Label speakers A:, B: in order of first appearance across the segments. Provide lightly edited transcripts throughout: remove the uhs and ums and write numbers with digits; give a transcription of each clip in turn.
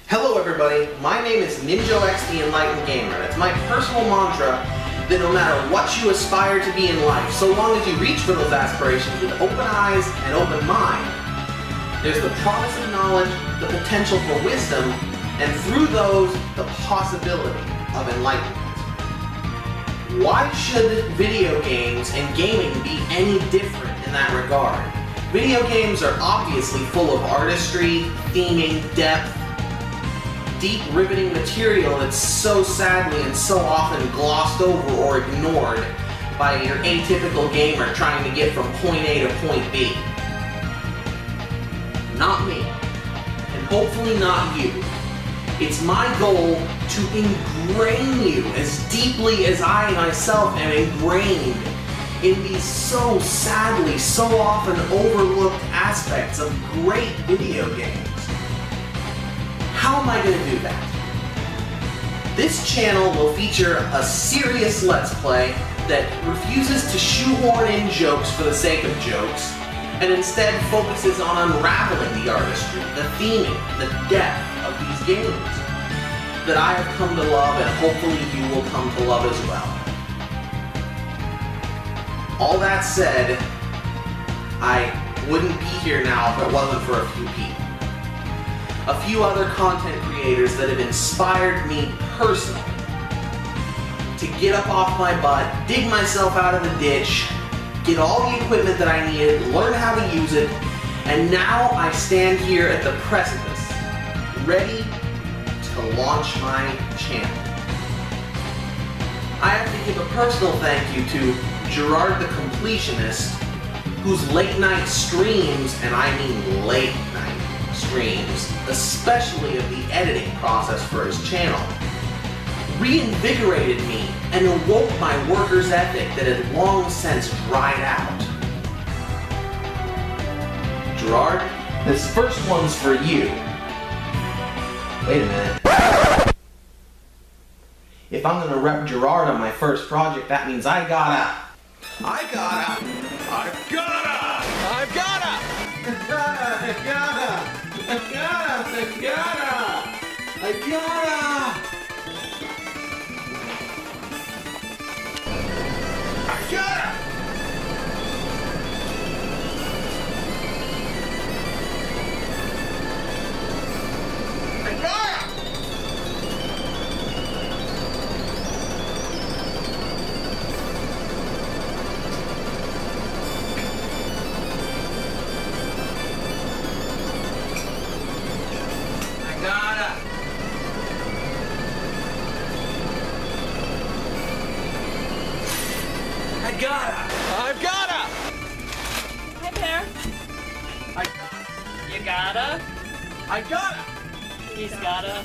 A: Hello everybody, my name is Ninjo X, the Enlightened Gamer. It's my personal mantra that no matter what you aspire to be in life, so long as you reach for those aspirations with open eyes and open mind, there's the promise of knowledge, the potential for wisdom, and through those, the possibility of enlightenment. Why should video games and gaming be any different in that regard? Video games are obviously full of artistry, theming, depth, deep, riveting material that's so sadly and so often glossed over or ignored by your atypical gamer trying to get from point A to point B. Not me, and hopefully not you. It's my goal to ingrain you as deeply as I myself am ingrained in these so sadly, so often overlooked aspects of great video games. How am I going to do that? This channel will feature a serious Let's Play that refuses to shoehorn in jokes for the sake of jokes, and instead focuses on unraveling the artistry, the theming, the depth of these games that I have come to love and hopefully you will come to love as well. All that said, I wouldn't be here now if it wasn't for a few people. A few other content creators that have inspired me personally to get up off my butt, dig myself out of the ditch, get all the equipment that I needed, learn how to use it, and now I stand here at the precipice, ready to launch my channel. I have to give a personal thank you to Jirard the Completionest, whose late night streams, and I mean late night streams, especially of the editing process for his channel, reinvigorated me and awoke my worker's ethic that had long since dried out. Jirard, this first one's for you. Wait a minute. If I'm gonna rep Jirard on my first project, that means I gotta.
B: I've gotta!
C: Hi there. You gotta?
B: I gotta!
C: He's gotta.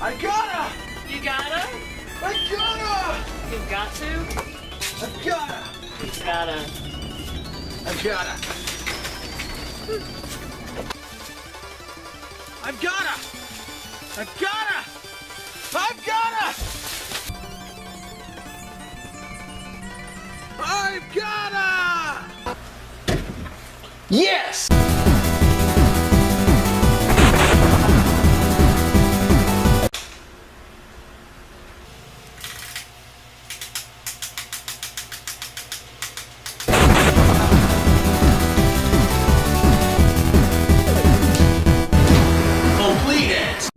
B: I gotta!
C: You gotta?
B: I gotta!
C: You've got to?
B: I gotta!
C: He's gotta.
B: I gotta! I've gotta! I've gotta! I've gotta! I've gotta! Yes!
A: Complete it!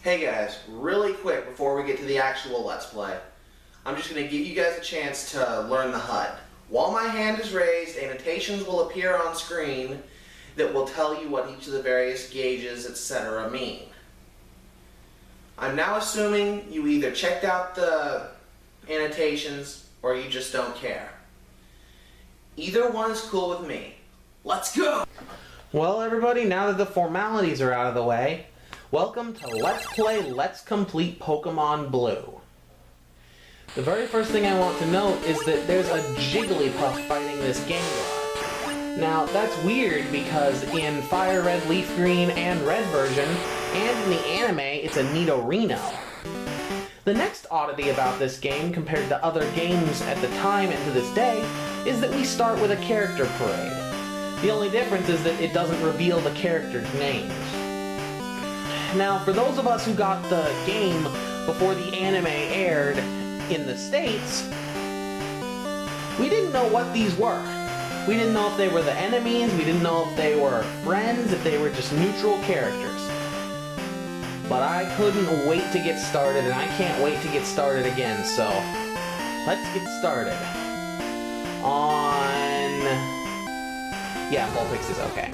A: Hey guys, really quick before we get to the actual Let's Play, I'm just going to give you guys a chance to learn the HUD. While my hand is raised, annotations will appear on screen that will tell you what each of the various gauges, etc. mean. I'm now assuming you either checked out the annotations or you just don't care. Either one is cool with me. Let's go! Well everybody, now that the formalities are out of the way, Welcome to Let's Play Let's Complete Pokemon Blue. The very first thing I want to note is that there's a Jigglypuff fighting this Gengar. Now, that's weird because in Fire Red, Leaf Green, and Red version, and in the anime, it's a Nidorino. The next oddity about this game compared to other games at the time and to this day is that we start with a character parade. The only difference is that it doesn't reveal the characters' names. Now, for those of us who got the game before the anime aired in the States, we didn't know what these were. We didn't know if they were the enemies, we didn't know if they were friends, if they were just neutral characters. But I couldn't wait to get started, and I can't wait to get started again, so let's get started. Yeah, Vulpix is okay.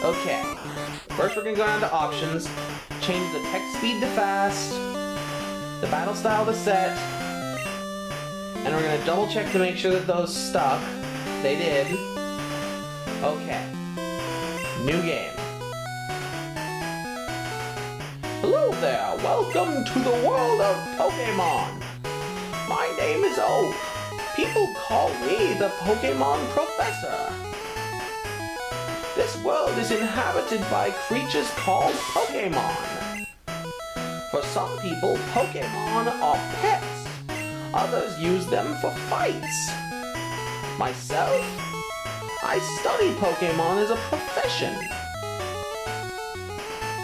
A: Okay, first we're going to go down to options, change the text speed to fast, the battle style to set, and we're going to double check to make sure that those stuck. They did. Okay, new game. Hello there, welcome to the world of Pokemon. My name is O. People call me the Pokemon Professor. This world is inhabited by creatures called Pokemon. For some people, Pokemon are pets. Others use them for fights. Myself, I study Pokemon as a profession.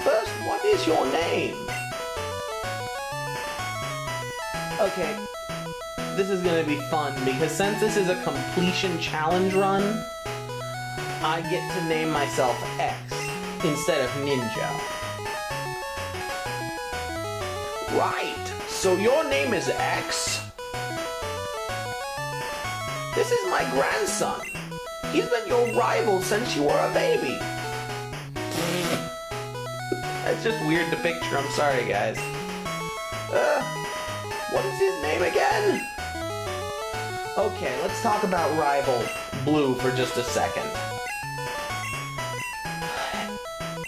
A: First, what is your name? Okay, this is gonna be fun because since this is a completion challenge run, I get to name myself X instead of Ninja. Right, so your name is X? This is my grandson. He's been your rival since you were a baby. That's just weird to picture, I'm sorry guys. What is his name again? Okay, let's talk about rival Blue for just a second.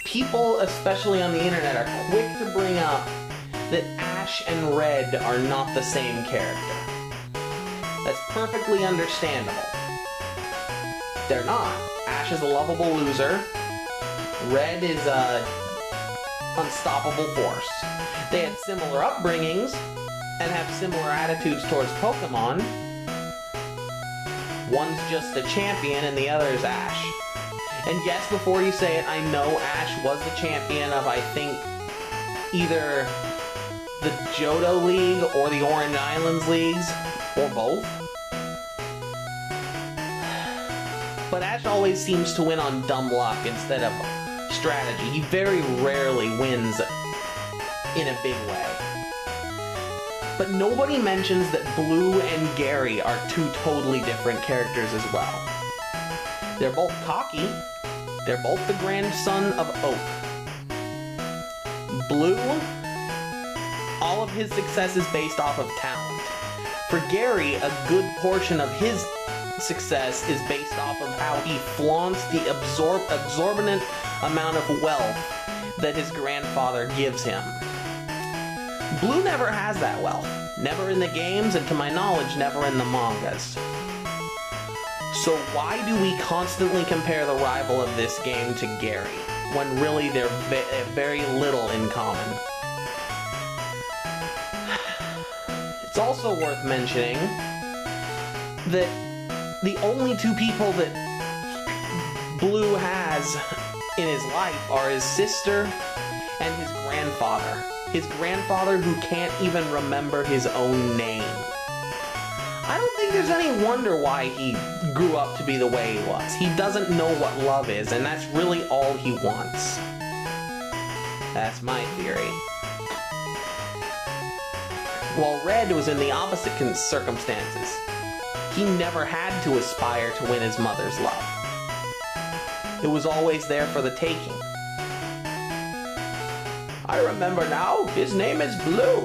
A: People, especially on the internet, are quick to bring up that Ash and Red are not the same character. That's perfectly understandable. They're not. Ash is a lovable loser. Red is a unstoppable force. They had similar upbringings and have similar attitudes towards Pokemon. One's just a champion and the other is Ash. And yes, before you say it, I know Ash was the champion of, I think, either the Johto League or the Orange Islands Leagues, or both. But Ash always seems to win on dumb luck instead of strategy. He very rarely wins in a big way. But nobody mentions that Blue and Gary are two totally different characters as well. They're both cocky. They're both the grandson of Oak. Blue, all of his success is based off of talent. For Gary, a good portion of his success is based off of how he flaunts the exorbitant amount of wealth that his grandfather gives him. Blue never has that wealth. Never in the games, and to my knowledge, never in the mangas. So why do we constantly compare the rival of this game to Gary, when really they're very little in common? It's also worth mentioning that the only two people that Blue has in his life are his sister and his grandfather. His grandfather who can't even remember his own name. I don't think there's any wonder why he grew up to be the way he was. He doesn't know what love is, and that's really all he wants. That's my theory. While Red was in the opposite circumstances. He never had to aspire to win his mother's love. It was always there for the taking. I remember now, his name is Blue.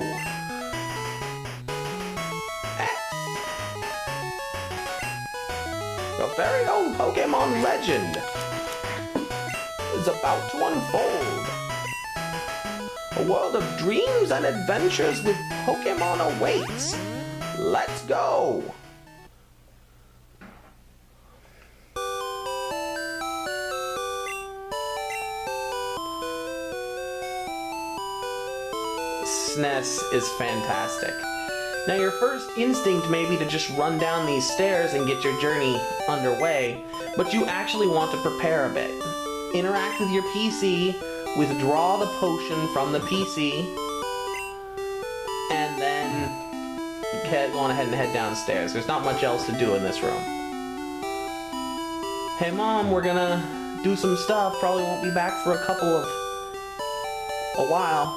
A: Your very own Pokemon legend. is about to unfold. A world of dreams and adventures with Pokemon awaits. Let's go! SNES is fantastic. Now your first instinct may be to just run down these stairs and get your journey underway, but you actually want to prepare a bit. Interact with your PC, withdraw the potion from the PC, and then go on ahead and head downstairs. There's not much else to do in this room. Hey Mom, we're gonna do some stuff. Probably won't be back for a while.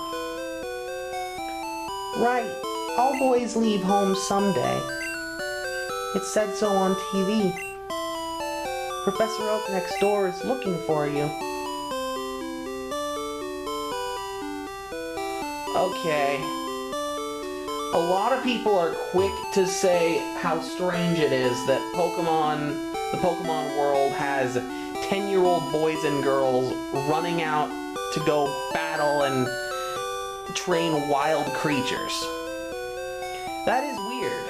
A: Right, all boys leave home someday. It said so on TV. Professor Oak next door is looking for you. Okay. A lot of people are quick to say how strange it is that the Pokemon world has 10-year-old boys and girls running out to go battle and train wild creatures. That is weird.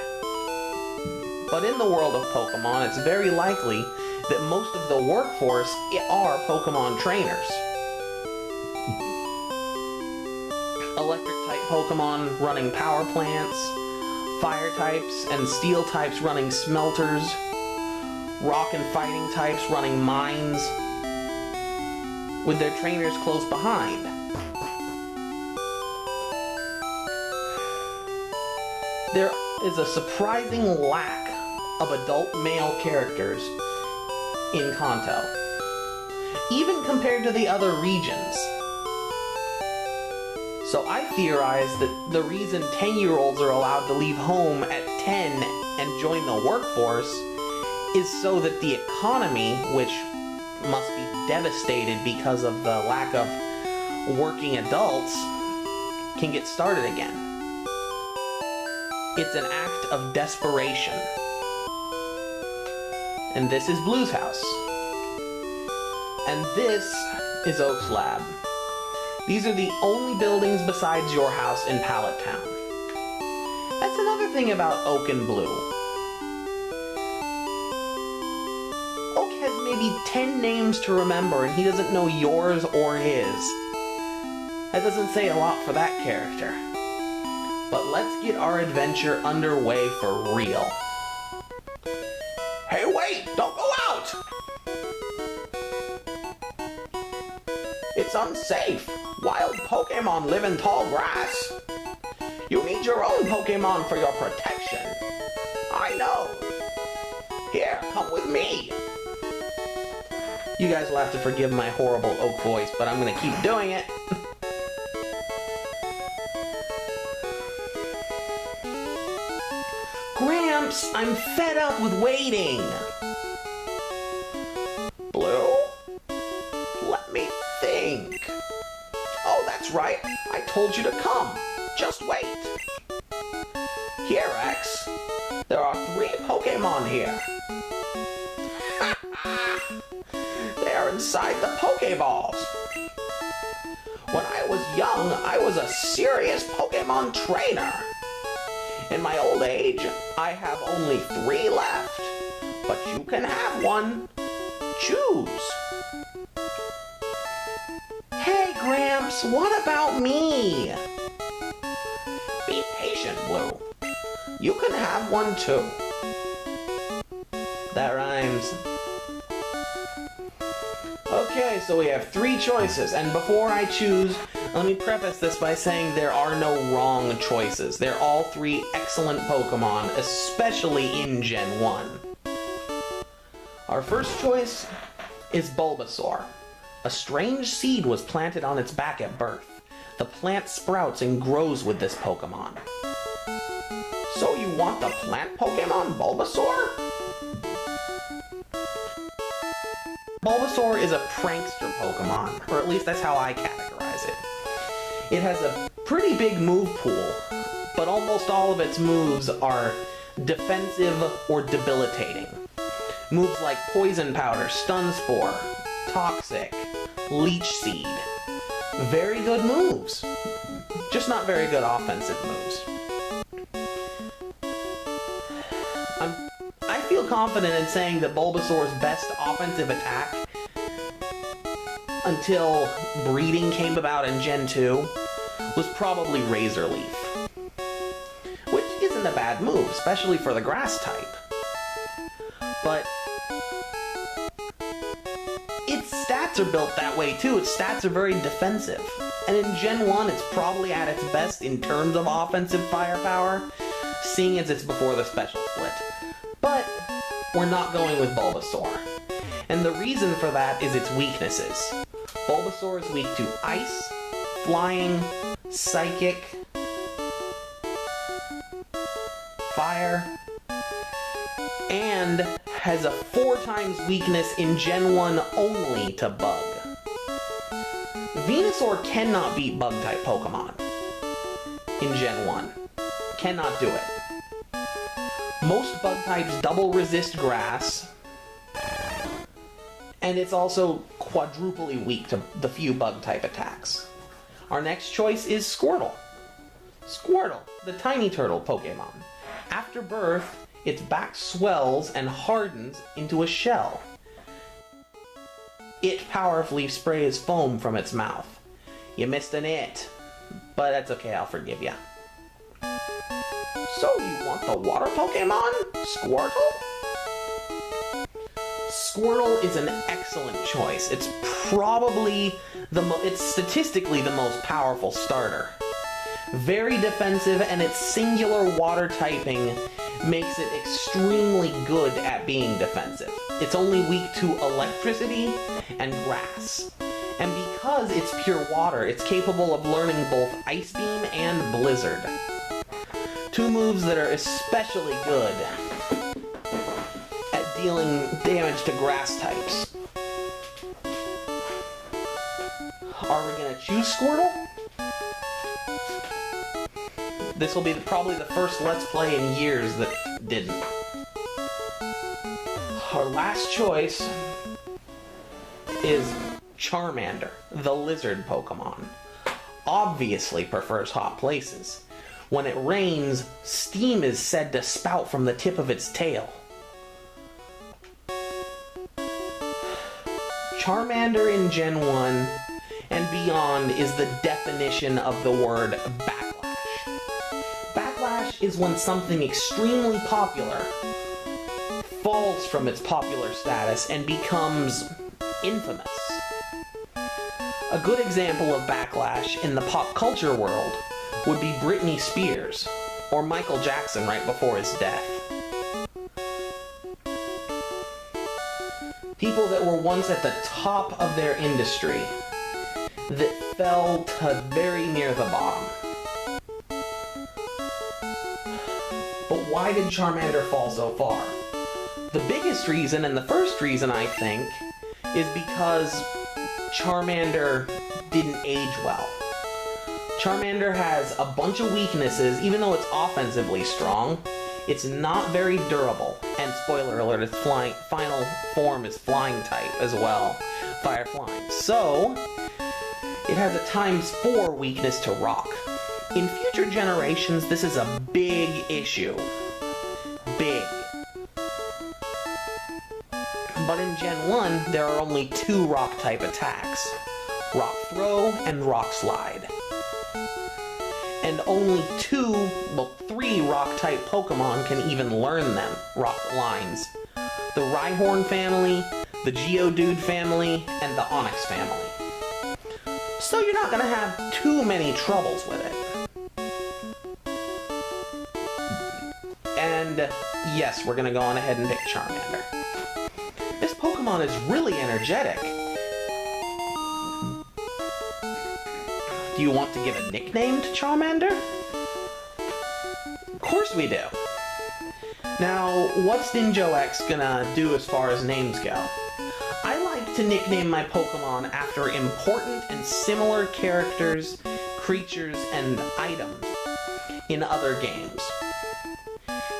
A: But in the world of Pokemon, it's very likely that most of the workforce are Pokemon trainers. Electric-type Pokemon running power plants, fire types and steel types running smelters, rock and fighting types running mines, with their trainers close behind. There is a surprising lack of adult male characters in Kanto, even compared to the other regions. So I theorize that the reason 10-year-olds are allowed to leave home at 10 and join the workforce is so that the economy, which must be devastated because of the lack of working adults, can get started again. It's an act of desperation. And this is Blue's house. And this is Oak's lab. These are the only buildings besides your house in Pallet Town. That's another thing about Oak and Blue. Oak has maybe 10 names to remember and he doesn't know yours or his. That doesn't say a lot for that character. But let's get our adventure underway for real. Hey, wait! Don't go out! It's unsafe. Wild Pokemon live in tall grass. You need your own Pokemon for your protection. I know. Here, come with me. You guys will have to forgive my horrible Oak voice, but I'm gonna keep doing it. Gramps, I'm fed up with waiting. Blue? Let me think. Oh, that's right. I told you to come. Just wait. Here, X. There are 3 Pokemon here. They are inside the Pokeballs. When I was young, I was a serious Pokemon trainer. In my old age, I have only 3 left. But you can have one. Choose. Hey, Gramps, what about me? Be patient, Blue. You can have one too. That rhymes. Okay, so we have 3 choices, and before I choose, let me preface this by saying there are no wrong choices. They're all 3 excellent Pokemon, especially in Gen 1. Our first choice is Bulbasaur. A strange seed was planted on its back at birth. The plant sprouts and grows with this Pokemon. So you want the plant Pokemon Bulbasaur? Bulbasaur is a prankster Pokemon, or at least that's how I categorize it. It has a pretty big move pool, but almost all of its moves are defensive or debilitating. Moves like Poison Powder, Stun Spore, Toxic, Leech Seed. Very good moves. Just not very good offensive moves. I feel confident in saying that Bulbasaur's best offensive attack until breeding came about in Gen 2 was probably Razor Leaf. Which isn't a bad move, especially for the grass type. But its stats are built that way too. Its stats are very defensive. And in Gen 1, it's probably at its best in terms of offensive firepower, seeing as it's before the special split. But we're not going with Bulbasaur. And the reason for that is its weaknesses. Bulbasaur is weak to Ice, Flying, Psychic, Fire, and has a 4 times weakness in Gen 1 only to Bug. Venusaur cannot beat Bug-type Pokemon in Gen 1. Cannot do it. Most Bug types double resist Grass, and it's also quadruply weak to the few Bug-type attacks. Our next choice is Squirtle. Squirtle, the tiny turtle Pokemon. After birth, its back swells and hardens into a shell. It powerfully sprays foam from its mouth. You missed an it, but that's okay, I'll forgive ya. So you want the water Pokemon? Squirtle? Squirtle is an excellent choice. It's probably it's statistically the most powerful starter. Very defensive, and its singular water typing makes it extremely good at being defensive. It's only weak to electricity and grass. And because it's pure water, it's capable of learning both Ice Beam and Blizzard. 2 moves that are especially good at dealing damage to grass types. Are we going to choose Squirtle? This will be probably the first Let's Play in years that didn't. Our last choice is Charmander, the lizard Pokemon. Obviously prefers hot places. When it rains, steam is said to spout from the tip of its tail. Charmander in Gen 1 and beyond is the definition of the word backlash. Backlash is when something extremely popular falls from its popular status and becomes infamous. A good example of backlash in the pop culture world would be Britney Spears or Michael Jackson right before his death. People that were once at the top of their industry that fell to very near the bottom. But why did Charmander fall so far? The biggest reason, and the first reason I think, is because Charmander didn't age well. Charmander has a bunch of weaknesses. Even though it's offensively strong, it's not very durable. And spoiler alert, its final form is flying type as well. Fire flying. So, it has a ×4 weakness to rock. In future generations, this is a big issue. Big. But in Gen 1, there are only 2 rock type attacks. Rock Throw and Rock Slide. And only 3 rock type Pokemon can even learn them, rock lines. The Rhyhorn family, the Geodude family, and the Onix family. So you're not going to have too many troubles with it. And yes, we're going to go on ahead and pick Charmander. This Pokemon is really energetic. Do you want to give a nickname to Charmander? Of course we do. Now, what's Ninjo X gonna do as far as names go? I like to nickname my Pokemon after important and similar characters, creatures, and items in other games.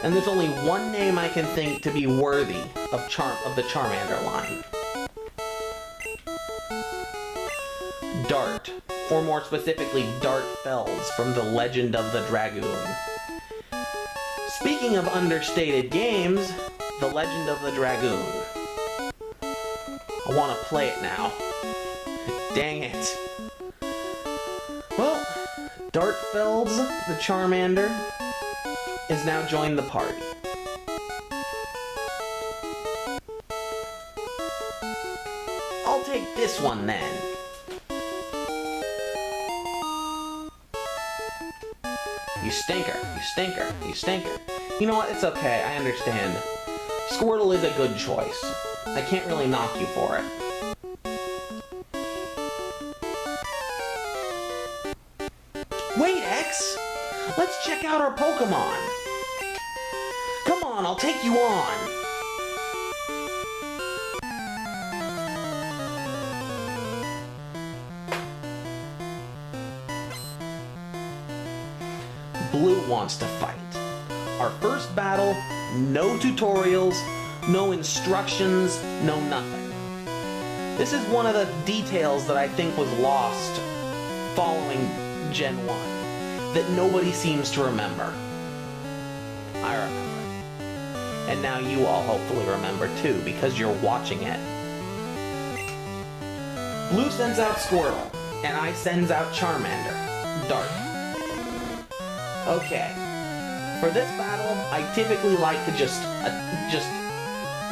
A: And there's only one name I can think to be worthy of the Charmander line. Dart, or more specifically Dart Fells from The Legend of the Dragoon. Speaking of understated games, The Legend of the Dragoon. I want to play it now. Dang it. Well, Dart Fells, the Charmander, has now joined the party. I'll take this one then. You stinker, you stinker, you stinker. You know what, it's okay, I understand. Squirtle is a good choice. I can't really knock you for it. Wait, X! Let's check out our Pokemon! Come on, I'll take you on! Blue wants to fight. Our first battle, no tutorials, no instructions, no nothing. This is one of the details that I think was lost following Gen 1, that nobody seems to remember. I remember. And now you all hopefully remember too, because you're watching it. Blue sends out Squirtle, and I sends out Charmander. Dart. Okay. For this battle, I typically like to just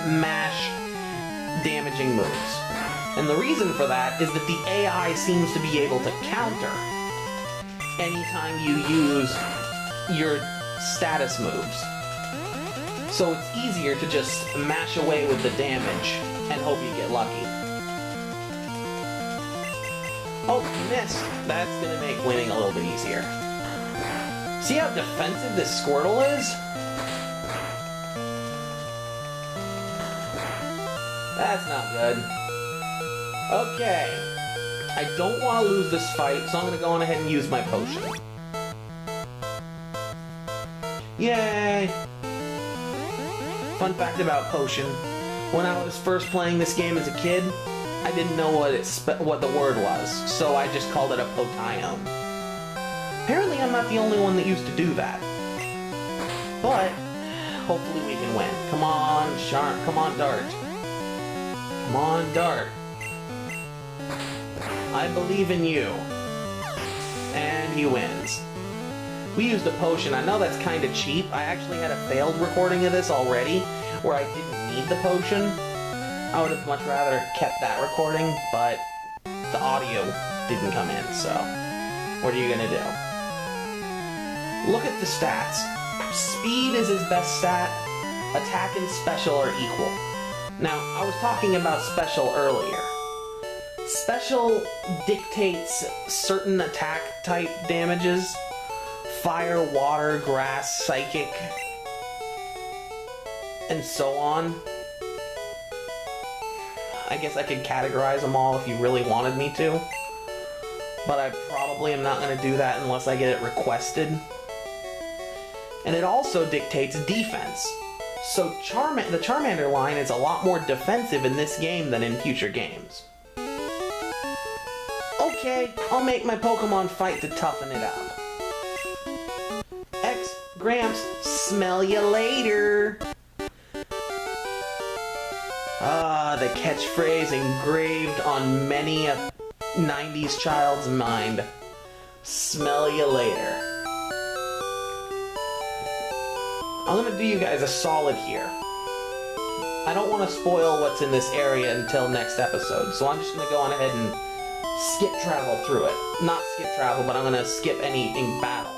A: mash damaging moves. And the reason for that is that the AI seems to be able to counter anytime you use your status moves. So it's easier to just mash away with the damage and hope you get lucky. Oh, you missed. That's gonna make winning a little bit easier. See how defensive this Squirtle is? That's not good. Okay. I don't want to lose this fight, so I'm going to go on ahead and use my potion. Yay! Fun fact about potion. When I was first playing this game as a kid, I didn't know what the word was, so I just called it a potion. Apparently I'm not the only one that used to do that. But, hopefully we can win. Come on, come on, Dart. Come on, Dart. I believe in you. And he wins. We used a potion. I know that's kind of cheap. I actually had a failed recording of this already, where I didn't need the potion. I would have much rather kept that recording, but the audio didn't come in, so what are you gonna do? Look at the stats. Speed is his best stat. Attack and special are equal. Now, I was talking about special earlier. Special dictates certain attack type damages. Fire, water, grass, psychic, and so on. I guess I could categorize them all if you really wanted me to. But I probably am not going to do that unless I get it requested. And it also dictates defense. So the Charmander line is a lot more defensive in this game than in future games. Okay, I'll make my Pokemon fight to toughen it up. X, Gramps, smell ya later! Ah, the catchphrase engraved on many a 90s child's mind. Smell ya later. I'm gonna do you guys a solid here. I don't want to spoil what's in this area until next episode, so I'm just gonna go on ahead and skip travel through it. Not skip travel, but I'm gonna skip any battles.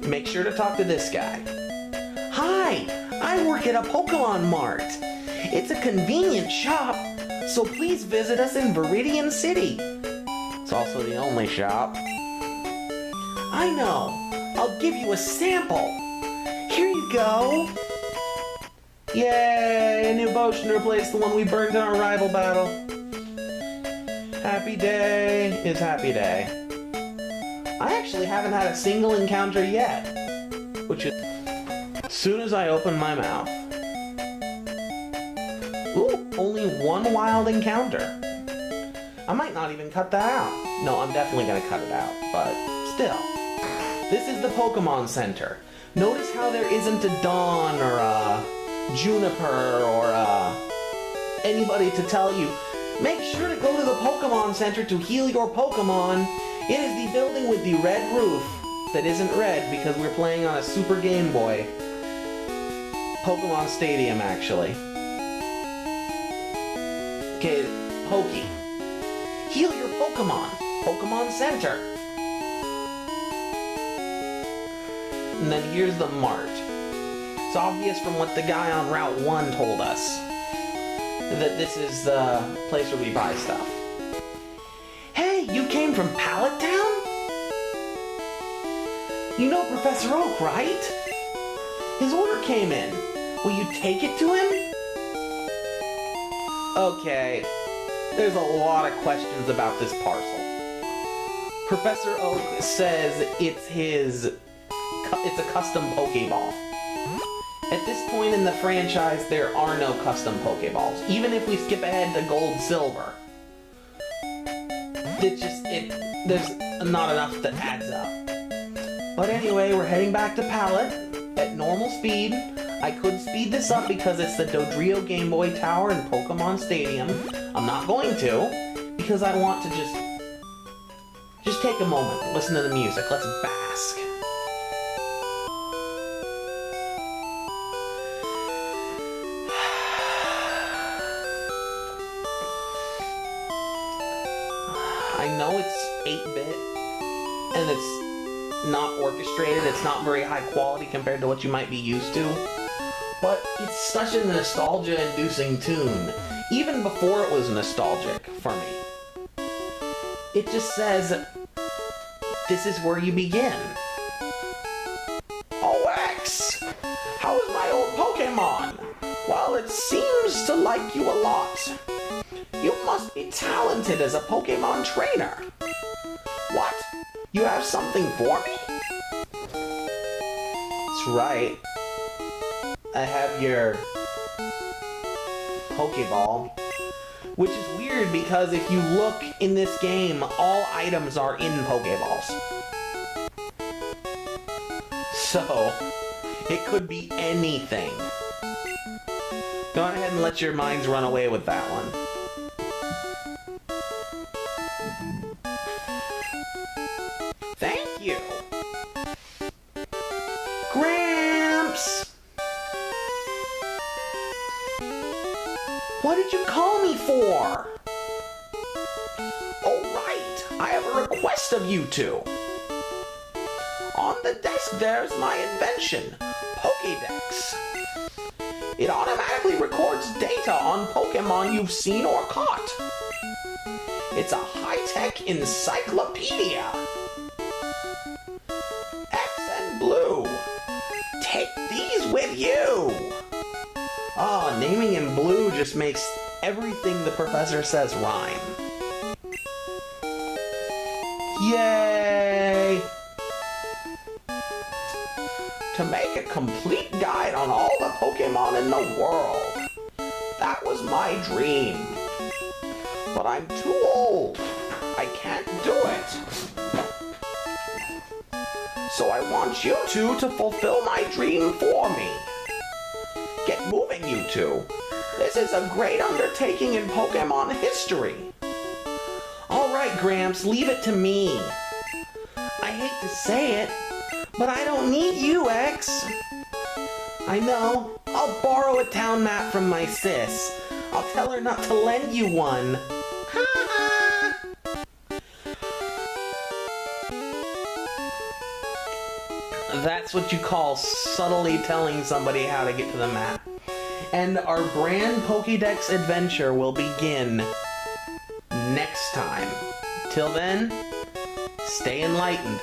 A: Make sure to talk to this guy. Hi, I work at a Pokemon Mart. It's a convenient shop, so please visit us in Viridian City. It's also the only shop. I know. I'll give you a sample. Here you go. Yay! A new potion to replace the one we burned in our rival battle. Happy day is happy day. I actually haven't had a single encounter yet, which is... As soon as I open my mouth... Ooh! only one wild encounter. I might not even cut that out. No, I'm definitely gonna cut it out, but still. This is the Pokemon Center. Notice how there isn't a Dawn or a Juniper or anybody to tell you, make sure to go to the Pokemon Center to heal your Pokemon. It is the building with the red roof that isn't red because we're playing on a Super Game Boy. Pokemon Stadium, actually. Okay, Pokey. Heal your Pokemon. Pokemon Center. And then here's the mart. It's obvious from what the guy on Route 1 told us that this is the place where we buy stuff. Hey, you came from Pallet Town? You know Professor Oak, right? His order came in. Will you take it to him? Okay, there's a lot of questions about this parcel. Professor Oak says it's a custom Pokeball. At this point in the franchise, there are no custom Pokeballs. Even if we skip ahead to Gold, Silver, there's not enough that adds up. But anyway, we're heading back to Pallet at normal speed. I could speed this up because it's the Dodrio Game Boy Tower in Pokemon Stadium. I'm not going to, because I want to just take a moment, listen to the music, let's bask. I know it's 8-bit, and it's not orchestrated, it's not very high quality compared to what you might be used to, but it's such a nostalgia-inducing tune, even before it was nostalgic for me. It just says, this is where you begin. Oh, X! How is my old Pokemon? Well, it seems to like you a lot. You must be talented as a Pokemon trainer. What? You have something for me? That's right. I have your Pokeball. Which is weird because if you look in this game, all items are in Pokeballs. So, it could be anything. Go ahead and let your minds run away with that one. Thank you! Gramps! What did you call me for? Oh, right! I have a request of you two. On the desk there's my invention, Pokédex. It automatically records data on Pokemon you've seen or caught. It's a high-tech encyclopedia. X and Blue, take these with you. Ah, naming in blue just makes everything the professor says rhyme. Yay! To make a complete guide on all the Pokemon in the world. That was my dream. But I'm too old. I can't do it. So I want you two to fulfill my dream for me. Get moving, you two. This is a great undertaking in Pokemon history. Alright, Gramps, leave it to me. I hate to say it, but I don't need you, X. I know. I'll borrow a town map from my sis. I'll tell her not to lend you one. That's what you call subtly telling somebody how to get to the map. And our brand Pokédex adventure will begin next time. Till then, stay enlightened.